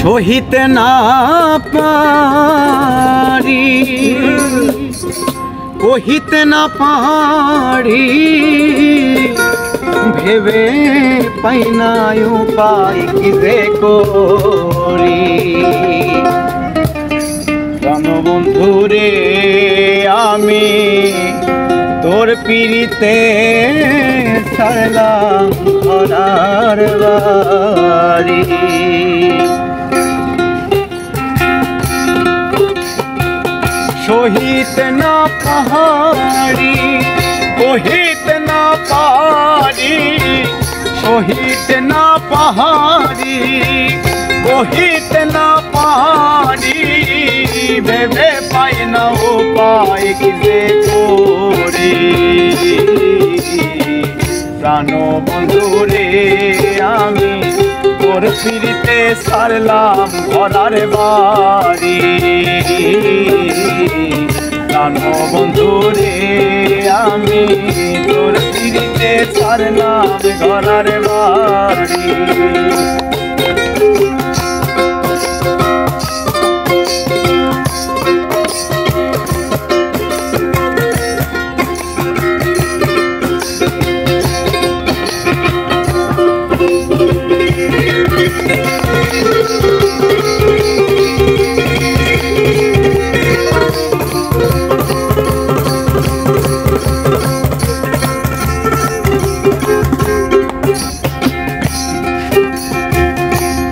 সহিতে না পারি কহিতে না পারি ভেবে পাই না উপায় কি যে করি। প্রাণবন্ধু রে আমি তোর পিড়িতে ছাড়লাম ঘরার বাড়ি। সহিতে না পারি কহিতে না পারি সহিতে না পারি কহিতে না পারি ভেবে পাই না উপায় কি যে করি। প্রাণবন্ধু রে আমি তোর পিড়িতে ছাড়লাম ঘরার বাড়ি। প্রাণবন্ধু রে আমি তোর পিড়িতে ছাড়লাম ঘরার বাড়ি।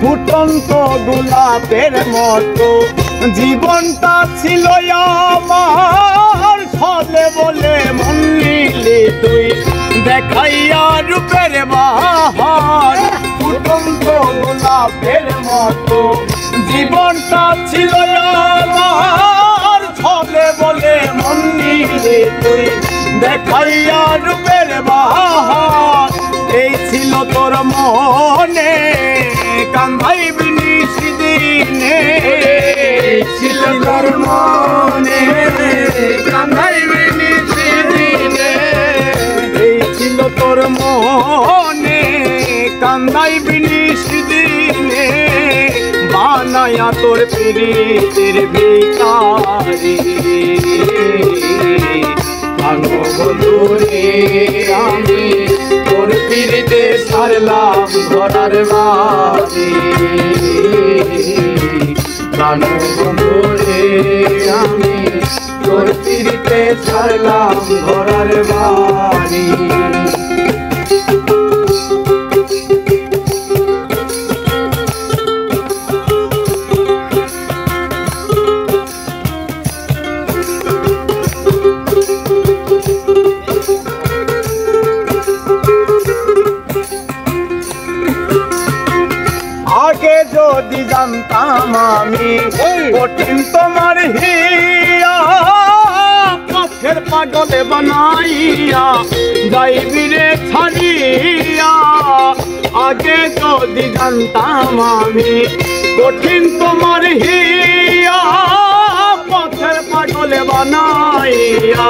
ফুটন্ত গোলাপের মতো জীবনটা ছিল আমার, ছলে বলে মন নিলি তুই দেখাইয়া রূপের বাহার। ফুটন্ত গোলাপের মতো জীবনটা ছিল আমার, ছলে বলে মন নিলি তুই দেখাইয়া রূপের বাহার। এই ছিল তোর মনে কান্দাইবি নিশিদিনে, ছিল তোর মনে কান্দাইবি নিশিদিনে। এই ছিল তোর মনে কান্দাইবি নিশিদিনে, বানায়া তোর পিরিতের ভিখারি। প্রাণবন্ধু রে আমি তোর পিড়িতে ছাড়লাম ঘরার বাড়ি। প্রাণবন্ধু রে আমি তোর পিড়িতে ছাড়লাম ঘরার বাড়ি। আগে যদি জানতাম আমি কঠিন তোমার হিয়া, পথের পাগলে বানাইয়া যাইবি রে ছাড়িয়া। আগে যদি জানতাম আমি কঠিন তোমার হিয়া, পথের পাগলে বানাইয়া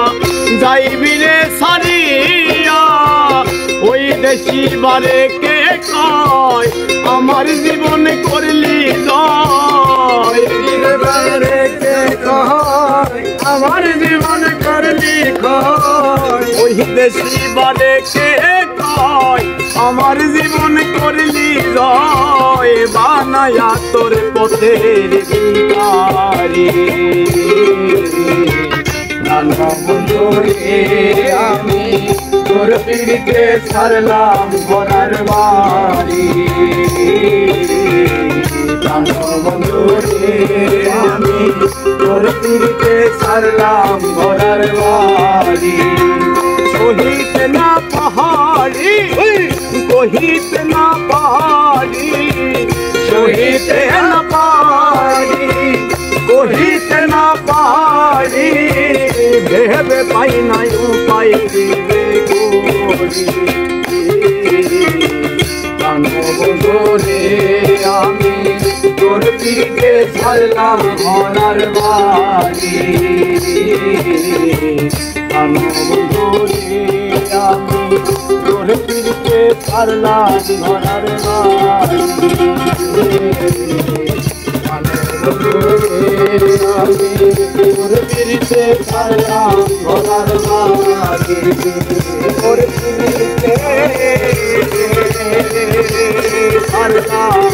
যাইবি রে ছাড়িয়া। ওই দেশি বারে কে কয় আমার জীবন করলি জয়, বারে কে কয় আমার জীবন করলি ক্ষয়। ওই দেশি বারে কে কয় আমার জীবন করলি জয়, বানায়া তোর পথের ভিখারি। প্রাণবন্ধু রে আমি তোর পিড়িতে ছাড়লাম ঘরার বাড়ি। প্রাণবন্ধু রে আমি তোর পিড়িতে ছাড়লাম ঘরার বাড়ি। সহিতে না পাহাড়ি কহিতে না পারি সহিতে না পারি কহিতে না পারি, ভেবে পাই না উপায় দিবে করি। প্রাণবন্ধু রে আমি তোর পিড়িতে ছাড়লাম ঘরার বাড়ি। প্রাণবন্ধু রে আমি তোর পিড়িতে ছাড়লাম ঘরার বাড়ি। আমি তোর পিড়িতে ছাড়লাম ঘোড়ার বাড়ি তোর পিড়িতে ছাড়লাম